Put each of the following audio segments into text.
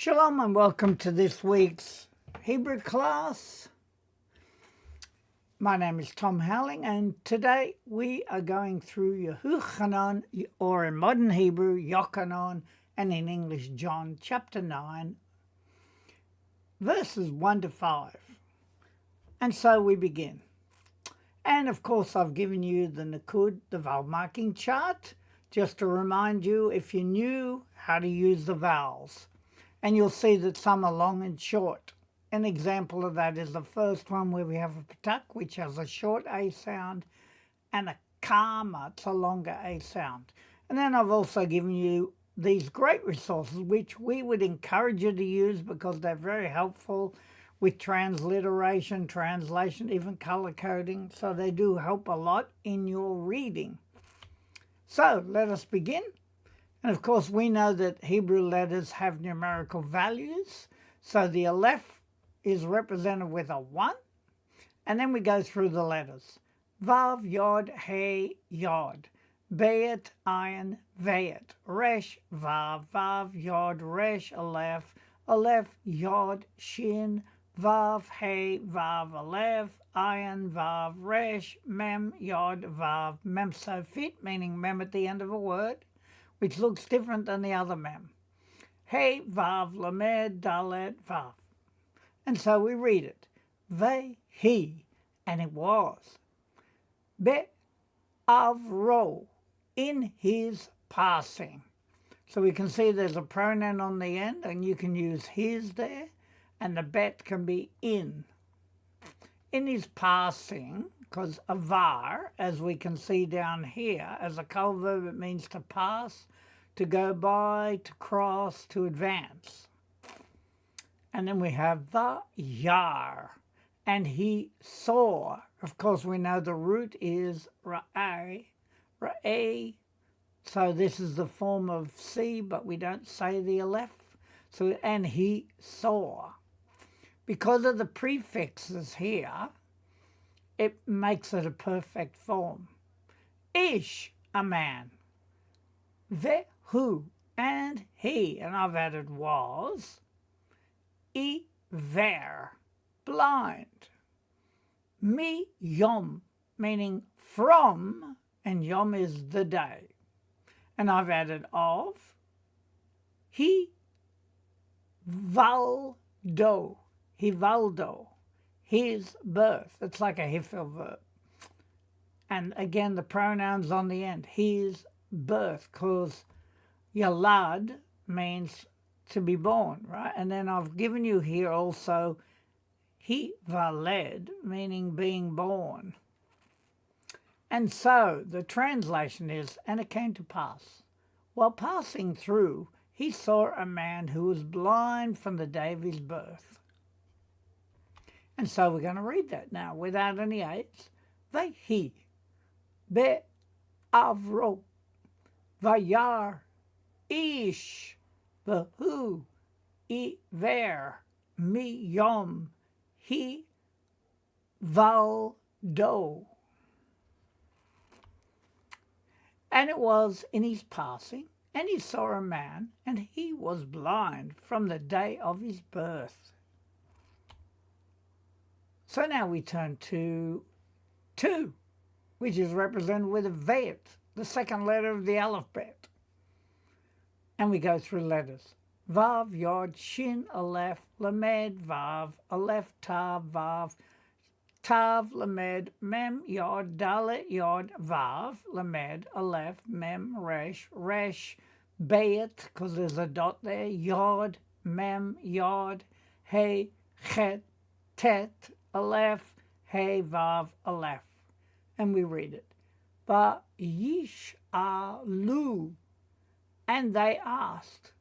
Shalom and welcome to this week's Hebrew class. My name is Tom Howling and today we are going through Yehuchanan, or in modern Hebrew, Yochanan, and in English, John chapter 9, verses 1 to 5. And so we begin. And of course I've given you the Nakud, the vowel marking chart, just to remind you if you knew how to use the vowels. And you'll see that some are long and short. An example of that is the first one where we have a patak, which has a short A sound, and a kama, it's a longer A sound. And then I've also given you these great resources, which we would encourage you to use because they're very helpful with transliteration, translation, even color coding. So they do help a lot in your reading. So let us begin. And of course, we know that Hebrew letters have numerical values. So the Aleph is represented with a 1. And then we go through the letters. Vav, Yod, He, Yod. Bayet, Ayin, Vayet. Resh, Vav, Vav, Yod, Resh, Aleph. Aleph, Yod, Shin, Vav, He, Vav, Aleph. Ayin, Vav, Resh, Mem, Yod, Vav. Mem so fit, meaning mem at the end of a word, which looks different than the other mem. Hey, Vav, Lamed, Dalet, Vav. And so we read it. He, and it was. Be, Avro, in his passing. So we can see there's a pronoun on the end, and you can use his there, and the bet can be in. In his passing, because avar, as we can see down here, as a kol verb, it means to pass, to go by, to cross, to advance. And then we have vayar, and he saw. Of course, we know the root is ra'ai, so this is the form of see, but we don't say the aleph. So, and he saw. Because of the prefixes here, it makes it a perfect form. Ish, a man. Vehu, and he, and I've added was. Iver, blind. Mi yom, meaning from, and yom is the day. And I've added of. He valdo, hivaldo, his birth. It's like a hifil verb. And again, the pronouns on the end, his birth, because yalad means to be born, right? And then I've given you here also he valed, meaning being born. And so the translation is, and it came to pass, while passing through, he saw a man who was blind from the day of his birth. And so we're going to read that now without any aids. Vehi, be avro, vayar, ish, vehu, iver, mi yom, he valdo. And it was in his passing, and he saw a man, and he was blind from the day of his birth. So now we turn to 2, which is represented with a Vayet, the second letter of the alphabet. And we go through letters. Vav, Yod, Shin, Aleph, Lamed, Vav, Aleph, Tav, Vav, Tav, Lamed, Mem, Yod, Dalet, Yod, Vav, Lamed, Aleph, Mem, Resh, Resh, Bayet, because there's a dot there, Yod, Mem, Yod, He, Chet, Tet, Aleph, He, Vav, Aleph. And we read it. Vayish'alu, and they asked.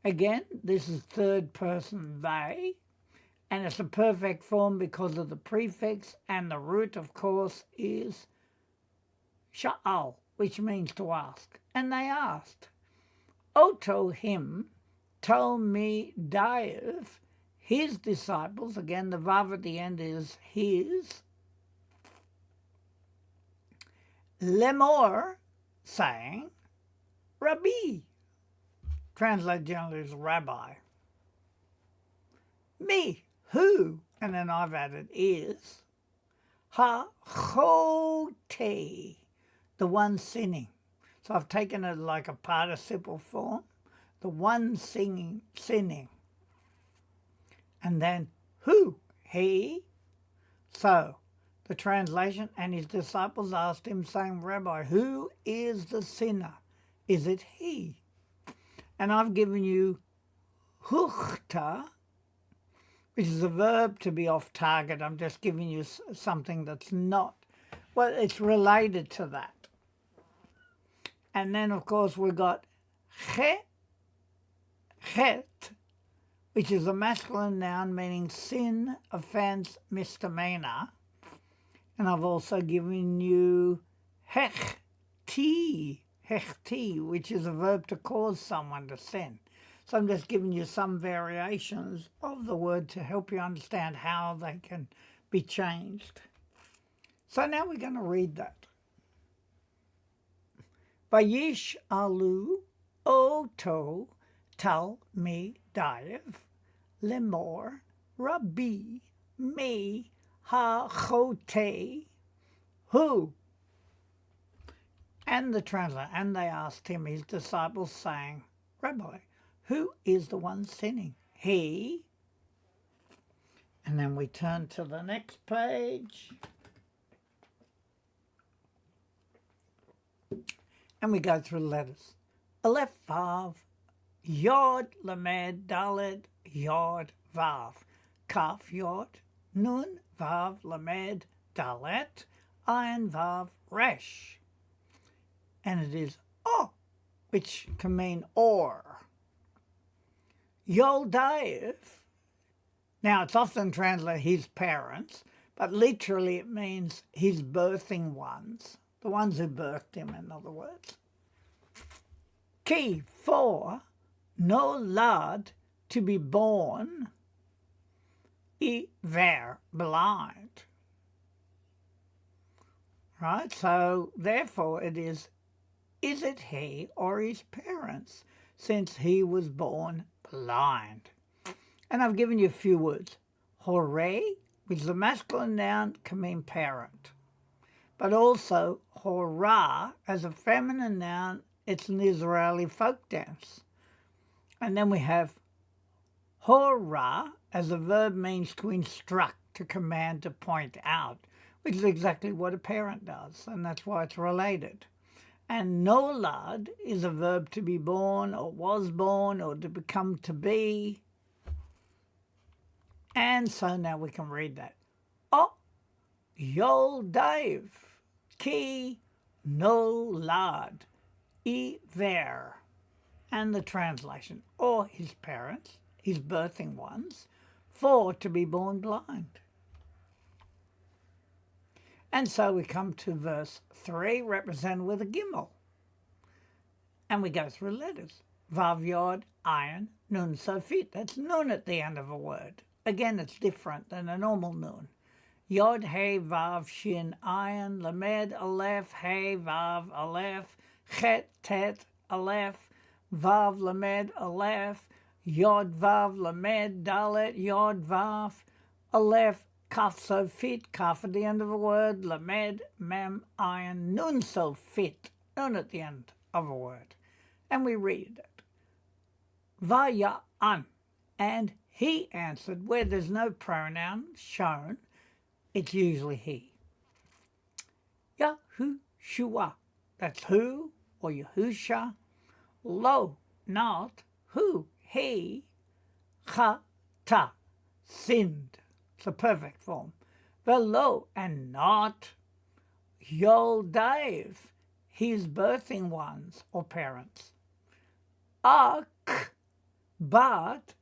Again, this is third person they, and it's a perfect form because of the prefix, and the root, of course, is sha'al, which means to ask. And they asked, Oto him, told me Daiv, his disciples, again the vav at the end is his, lemor, saying, Rabbi, translated generally as rabbi. me, who, and then I've added is, ha-chote, the one sinning. So I've taken it like a participle form, the one sinning. And then who, he. So the translation, and his disciples asked him, saying, Rabbi, who is the sinner? Is it he? And I've given you huchta, which is a verb to be off target. I'm just giving you something that's not, well, it's related to that. And then, of course, we've got chet, which is a masculine noun meaning sin, offense, misdemeanor. And I've also given you hechti, which is a verb to cause someone to sin. So I'm just giving you some variations of the word to help you understand how they can be changed. So now we're going to read that. Vayish alu oto talmidav lemor rabbi me ha-chote who? And the translator, and they asked him, his disciples, saying, Rabbi, who is the one sinning? He? And then we turn to the next page. And we go through letters. Aleph, Vav, Yod, Lamed, Dalet, Yod, Vav. Kaf, Yod, Nun, Vav, Lamed, Dalet, Ayin, Vav, Resh. And it is O, which can mean or. Yoldaev. Now, it's often translated his parents, but literally it means his birthing ones, the ones who birthed him, in other words. Ki, for, no lad, to be born, iver, blind. Right, so therefore it is it he or his parents, since he was born blind? And I've given you a few words. Hore, which is a masculine noun, can mean parent. But also hora, as a feminine noun, it's an Israeli folk dance. And then we have hora, as a verb means to instruct, to command, to point out, which is exactly what a parent does, and that's why it's related. And nolad is a verb to be born, or was born, or to become to be. And so now we can read that. Oh, Yoldaev, ki nolad, iver. And the translation, or his parents, his birthing ones, for to be born blind. And so we come to verse 3, represented with a gimel. And we go through letters. Vav, Yod, Ayin, Nun, Sofit. That's Nun at the end of a word. Again, it's different than a normal Nun. Yod, He, Vav, Shin, Ayin, Lamed, Aleph, He, Vav, Aleph, Chet, Tet, Aleph, Vav, Lamed, Aleph, Yod, Vav, Lamed, Dalet, Yod, Vav, Aleph, Kaf, Sofit, Kaf at the end of a word, Lamed, Mem, Ayin, Nun, Sofit, Nun at the end of a word. And we read it. Vaya'an, and he answered, where there's no pronoun shown, it's usually he. Yahushua, that's who, or Yahusha. Lo, not who, he. Chata, sinned. It's a perfect form. Velo, and not. Yoldaev, his birthing ones or parents. Ak, but,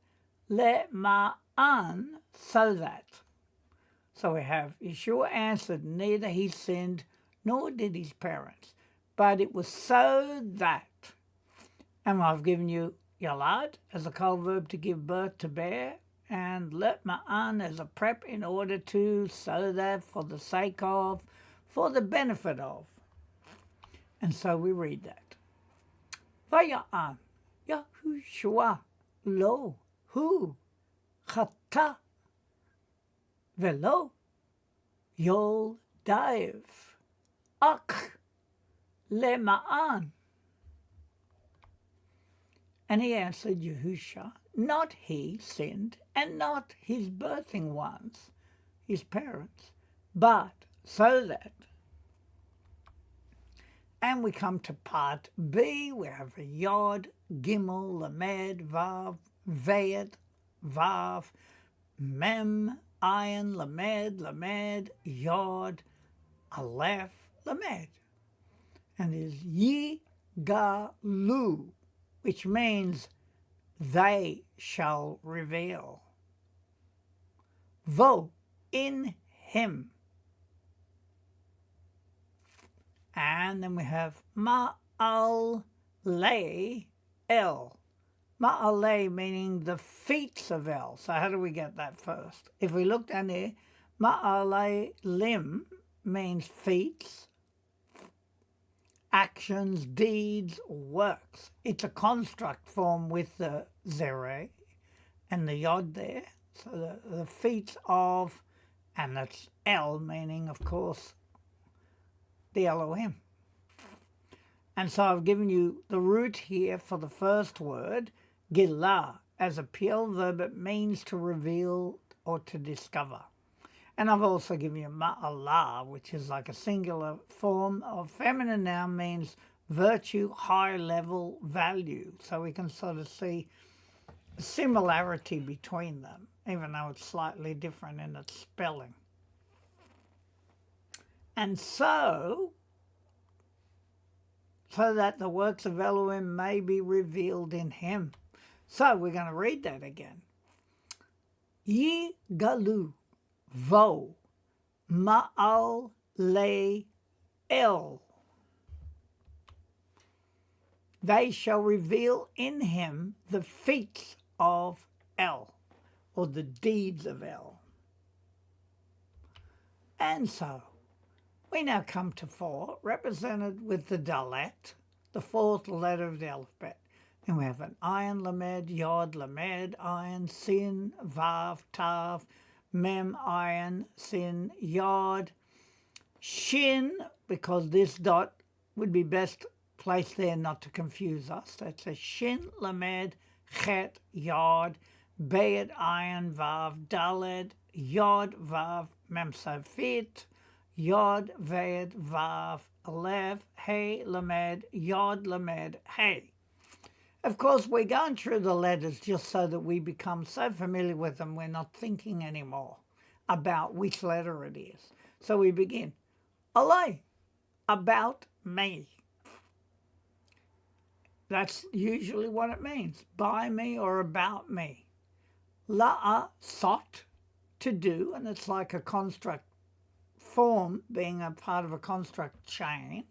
le'ma'an, so that. So we have Yeshua answered, neither he sinned nor did his parents, but it was so that. And I've given you yalad as a kol verb to give birth, to bear, and le'ma'an as a prep in order to, so that, for the sake of, for the benefit of. And so we read that. Vaya'an, Yahushua, lo, who, chata velo yol daiv ak lema'an. And he answered Yeshua, not he sinned, and not his birthing ones, his parents, but so that. And we come to part B. We have a Yod, Gimel, Lamed, Vav, Vayet, Vav, Mem, Ayin, Lamed, Yod, Aleph, Lamed. And is Yigalu, which means they shall reveal. Vo, in him. And then we have Ma'al Le El. Ma'ale meaning the feats of El. So how do we get that first? If we look down here, Ma'ale Lim means feats, actions, deeds, works. It's a construct form with the zere and the yod there. So the feats of, and that's El meaning, of course, the Elohim. And so I've given you the root here for the first word, gilah. As a PL verb, it means to reveal or to discover. And I've also given you ma'alah, which is like a singular form of feminine noun, means virtue, high level, value. So we can sort of see a similarity between them, even though it's slightly different in its spelling. And so that the works of Elohim may be revealed in him. So we're going to read that again. Yigalu vo ma'al le el. They shall reveal in him the feats of El, or the deeds of El. And so we now come to 4, represented with the dalet, the 4th letter of the alphabet. Then we have an ayin, lamed, yod, lamed, ayin, sin, vav, tav, mem, ayin, sin, yod, shin, because this dot would be best placed there not to confuse us. That's a shin, lamed, chet, yod, bayet, ayin, vav, dalet, yod, vav, mem, so fit, Yod, Vayed, Vav, Aleph, Hey, Lamed, Yod, Lamed, Hey. Of course, we're going through the letters just so that we become so familiar with them we're not thinking anymore about which letter it is. So we begin. Alay, about me. That's usually what it means, by me or about me. La'a, sot, to do, and it's like a construct form being a part of a construct chain,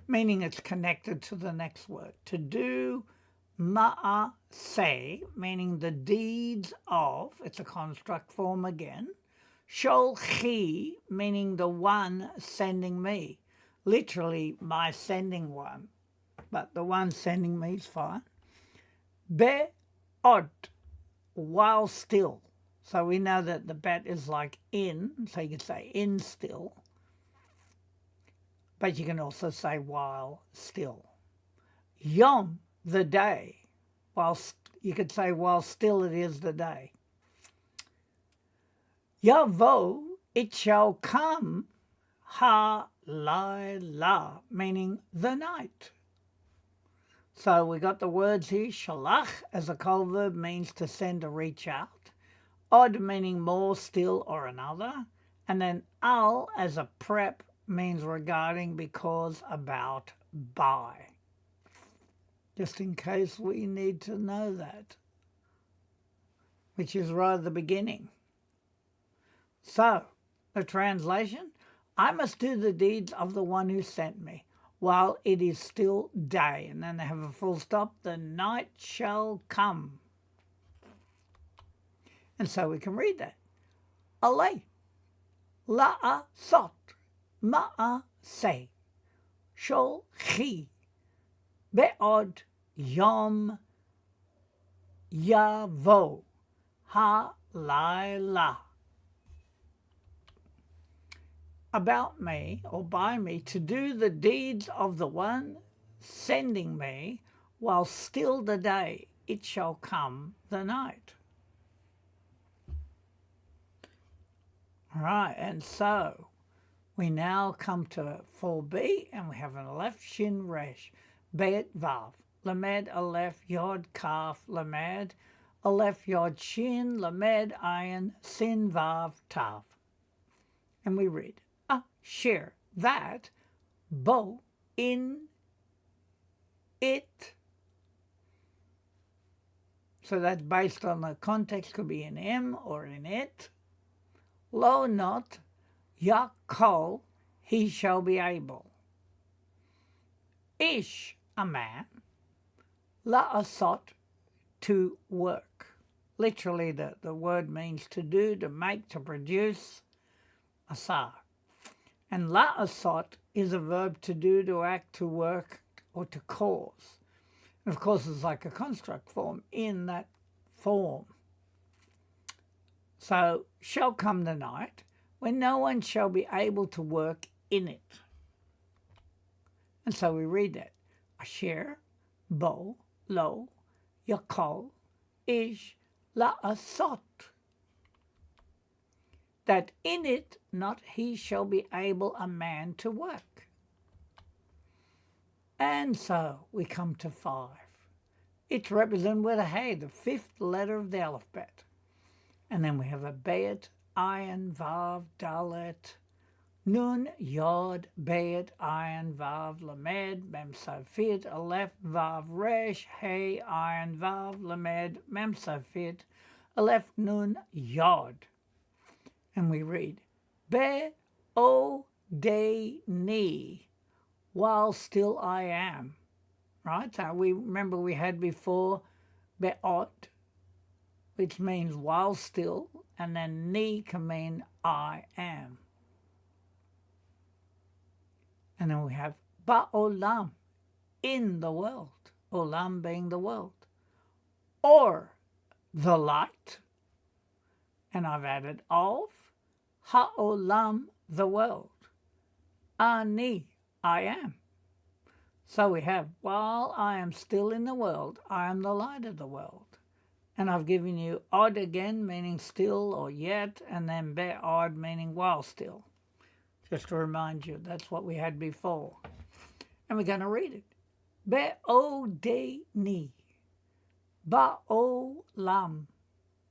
meaning it's connected to the next word. To do, ma'a say, meaning the deeds of, it's a construct form again. Sholchi, meaning the one sending me, literally my sending one, but the one sending me is fine. Be'od, while still. So we know that the bet is like in, so you could say in still, but you can also say while still. Yom, the day, whilst you could say while still it is the day. Yavo, it shall come, ha-la-la, meaning the night. So we got the words here, shalach as a col verb means to send or reach out. Od meaning more, still, or another. And then al as a prep means regarding, because, about, by. Just in case we need to know that, which is right at the beginning. So, the translation, I must do the deeds of the one who sent me while it is still day. And then they have a full stop, the night shall come. And so we can read that. Alay, la'a sot, ma'a say, shol chi, be'od yom yavo, ha Lila. About me, or by me, to do the deeds of the one sending me, while still the day, it shall come the night. All right, and so we now come to 4b, and we have an Aleph Shin Resh, Bet Vav, Lamed Aleph Yod Kaf Lamed, Aleph Yod Shin Lamed Ayin Sin Vav Tav. And we read, share that, bo in it. So that's based on the context, could be in him or in it. Lo not, yakol, he shall be able. Ish, a man, la'asot, to work. Literally the word means to do, to make, to produce, asar. And la'asot is a verb to do, to act, to work, or to cause. And of course it's like a construct form in that form. So, shall come the night when no one shall be able to work in it. And so we read that. Asher, bo, lo, yakol, ish, la'asot. That in it not he shall be able a man to work. And so we come to 5. It's represented with a hey, the 5th letter of the alphabet. And then we have a bet, ayin, vav, dalet, nun, yod, bet, ayin, vav, lamed, mem safit, aleph, vav, resh, hey, ayin, vav, lamed, mem safit, aleph, nun, yod. And we read, be, o, de, ni, while still I am. Right? So we remember we had before be'ot, which means while still, and then ni can mean I am. And then we have ba'olam, in the world, olam being the world, or the light, and I've added of, ha'olam, the world, ani, I am. So we have, while I am still in the world, I am the light of the world. And I've given you od again, meaning still or yet, and then be'od, meaning while still. Just to remind you, that's what we had before. And we're going to read it. Be'odeni, ba'olam,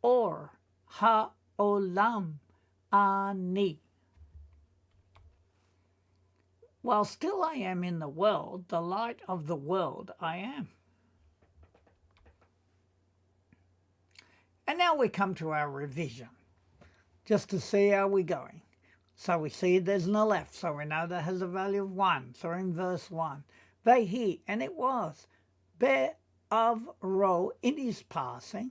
or ha'olam, ani. While still I am in the world, the light of the world I am. And now we come to our revision, just to see how we're going. So we see there's an aleph, so we know that has a value of 1. So in verse 1, Vehi, and it was, Be of ro, in his passing,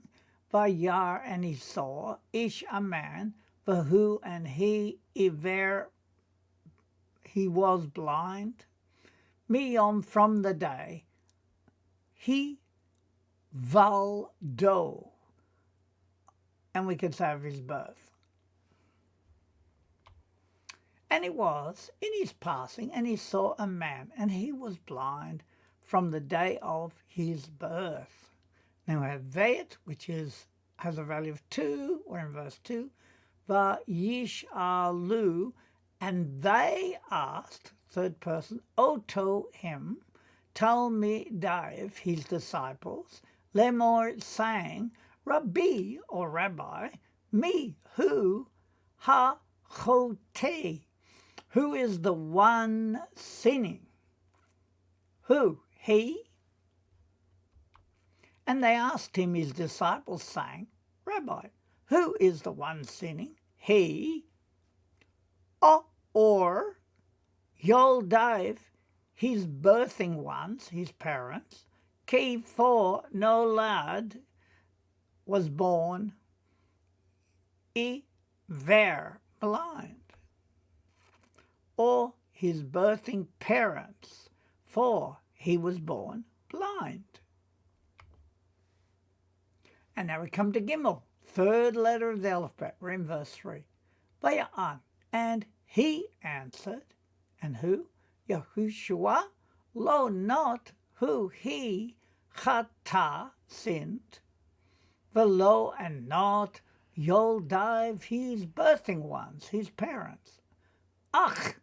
Vayar, and he saw, Ish, a man, Vahu, and he, Iver, he was blind, Miyom, from the day, he, Valdo, and we could say of his birth. And it was in his passing, and he saw a man, and he was blind from the day of his birth. Now we have Veit, which has a value of 2, we're in verse 2, Vayishalu, and they asked, third person, Oto him, Talmidav, his disciples, Lemor, saying, Rabbi, or Rabbi, me, who, ha-chote, who is the one sinning? Who? He? And they asked him, his disciples, saying, Rabbi, who is the one sinning? He? Or Yoldav, his birthing ones, his parents, Ki for no lad was born, Iver, blind. Or his birthing parents, for he was born blind. And now we come to Gimel, third letter of the alphabet. We're in verse 3. Vaya'an, and he answered, and who? Yeshua, lo, not who he chata sinned, velo, and not Yoldive, his birthing ones, his parents. Ach,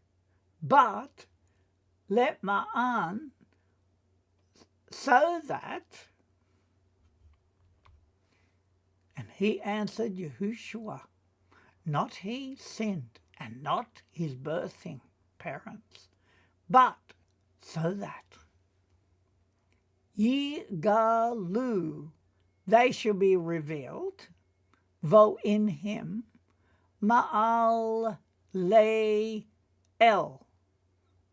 but let ma'an, so that, and he answered Yeshua, not he sinned, and not his birthing parents, but so that Yigalu, they shall be revealed, vo in him, ma'al el,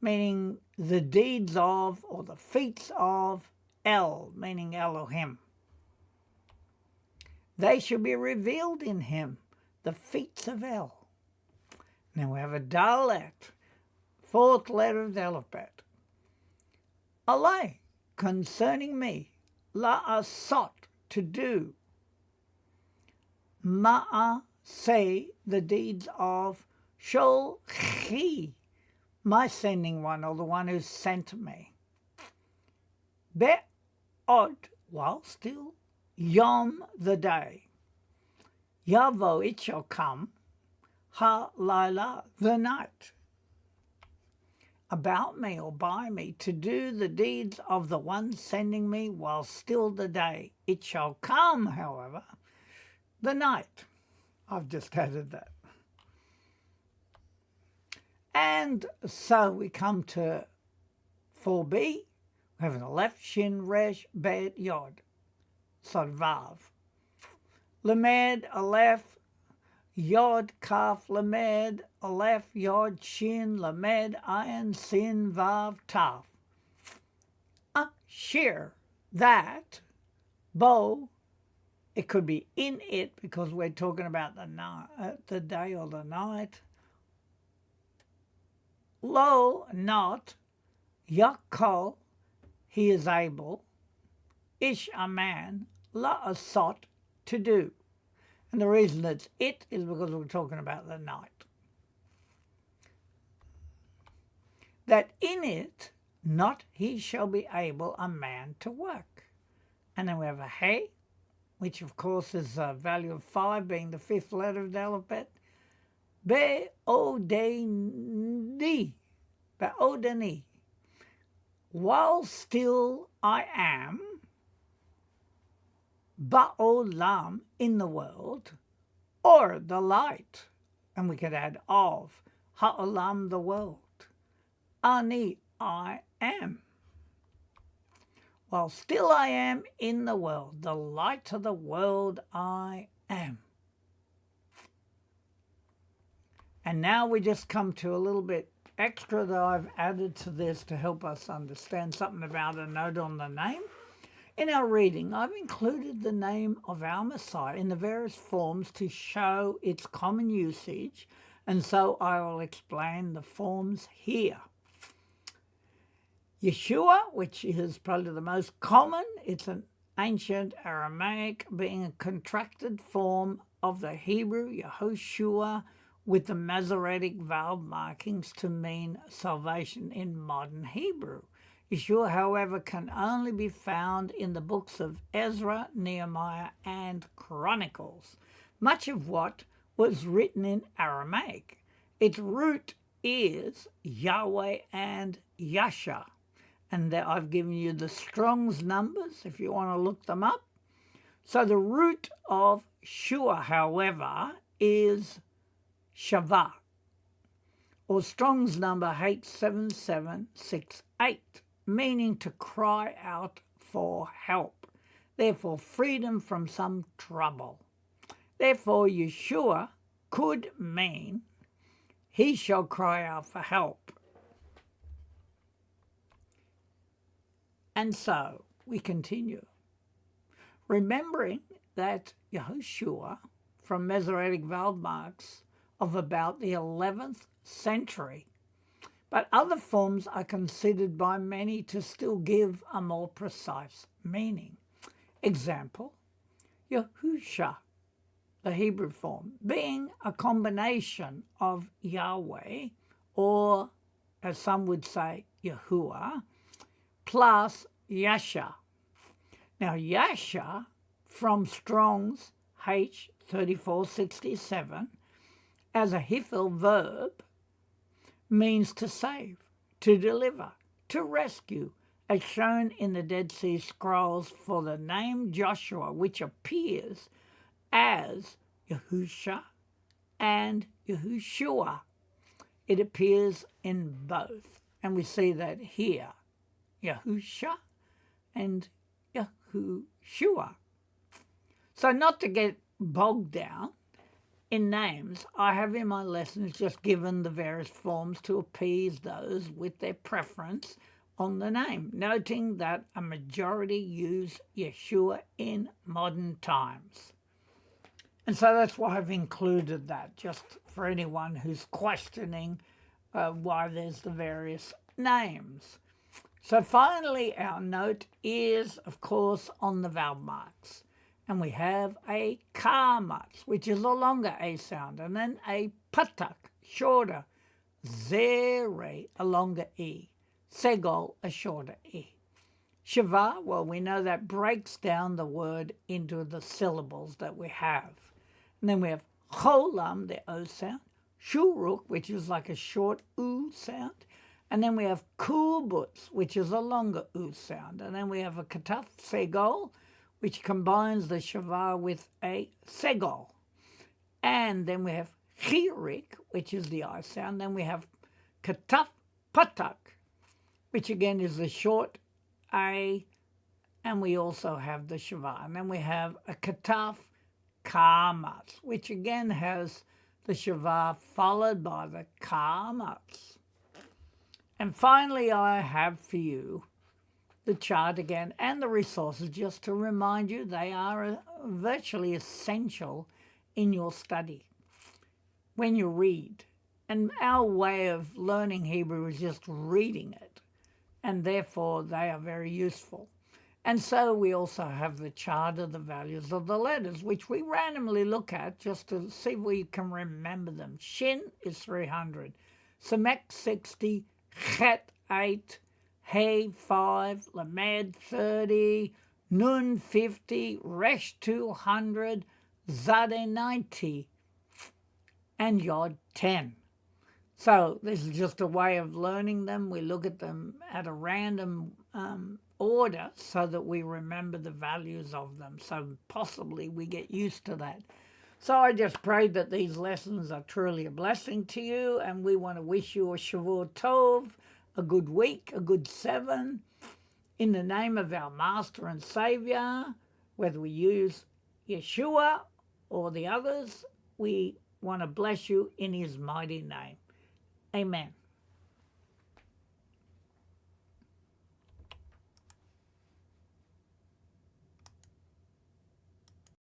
meaning the deeds of, or the feats of El, meaning Elohim. They shall be revealed in him, the feats of El. Now we have a Dalet, fourth letter of the alphabet. Alay, concerning me, la'asot, to do, ma'a, say, the deeds of Shol chi, my sending one, or the one who sent me. Be'od, while still, Yom, the day. Yavo, it shall come, ha-laila, the night. About me or by me, to do the deeds of the one sending me while still the day. It shall come, however, the night. I've just added that. And so we come to 4b. We have an Aleph, Shin, Resh, Bet, Yod, Sod, Vav. Lamed, Aleph, Yod, Kaf, Lamed, Aleph, Yod, Shin, Lamed, Ayin, Sin, Vav, Taf. Shir, that, Bo, it could be in it because we're talking about the night, the day or the night. Lo, not, Yakol, he is able, Ish, a man, La'asot, to do. And the reason it's it is because we're talking about the night. That in it, not he shall be able, a man, to work. And then we have a He, which of course is a value of 5, being the fifth letter of the alphabet. Be'odeni, be'odeni, while still I am, ba'olam, in the world, or the light, and we could add of, ha'olam, the world, ani, I am. While still I am in the world, the light of the world I am. And now we just come to a little bit extra that I've added to this to help us understand something about a note on the name. In our reading, I've included the name of our Messiah in the various forms to show its common usage, and so I will explain the forms here. Yeshua, which is probably the most common, it's an ancient Aramaic, being a contracted form of the Hebrew Yehoshua, with the Masoretic vowel markings to mean salvation in modern Hebrew. Yeshua, however, can only be found in the books of Ezra, Nehemiah, and Chronicles, much of what was written in Aramaic. Its root is Yahweh and Yasha, and there I've given you the Strong's numbers if you want to look them up. So the root of Shua, however, is Shavah, or Strong's number 87768, meaning to cry out for help, therefore freedom from some trouble. Therefore Yeshua could mean he shall cry out for help. And so we continue, remembering that Yehoshua, from Masoretic vowel marks of about the 11th century, but other forms are considered by many to still give a more precise meaning. Example, Yahusha, the Hebrew form, being a combination of Yahweh, or as some would say, Yahuwah, plus Yasha. Now, Yasha, from Strong's H3467, as a Hifil verb, means to save, to deliver, to rescue, as shown in the Dead Sea Scrolls for the name Joshua, which appears as Yahusha and Yahushua. It appears in both, and we see that here, Yahusha and Yahushua. So not to get bogged down in names, I have in my lessons just given the various forms to appease those with their preference on the name, noting that a majority use Yeshua in modern times. And so that's why I've included that, just for anyone who's questioning why there's the various names. So finally, our note is, of course, on the vowel marks. And we have a ka marks, which is a longer A sound, and then a patak, shorter, zere, a longer E, segol, a shorter E. Shiva, well, we know that breaks down the word into the syllables that we have. And then we have cholam, the O sound, shuruk, which is like a short U sound, and then we have kubutz, which is a longer U sound, and then we have a kataf, segol, which combines the shiva with a segol. And then we have chirik, which is the I sound. Then we have kataf, patak, which again is the short A, and we also have the shiva. And then we have a kataf, kamas, which again has the shiva followed by the kamas. And finally, I have for you the chart again and the resources, just to remind you they are virtually essential in your study when you read. And our way of learning Hebrew is just reading it, and therefore they are very useful. And so we also have the chart of the values of the letters, which we randomly look at just to see if we can remember them. Shin is 300, Samek 60, Chet 8, Hey 5, Lamed 30, Nun 50, Resh 200, Zade 90, and Yod 10. So this is just a way of learning them. We look at them at a random order so that we remember the values of them. So possibly we get used to that. So I just pray that these lessons are truly a blessing to you, and we want to wish you a Shavua Tov, a good week, a good 7, in the name of our Master and Saviour. Whether we use Yeshua or the others, we want to bless you in his mighty name. Amen.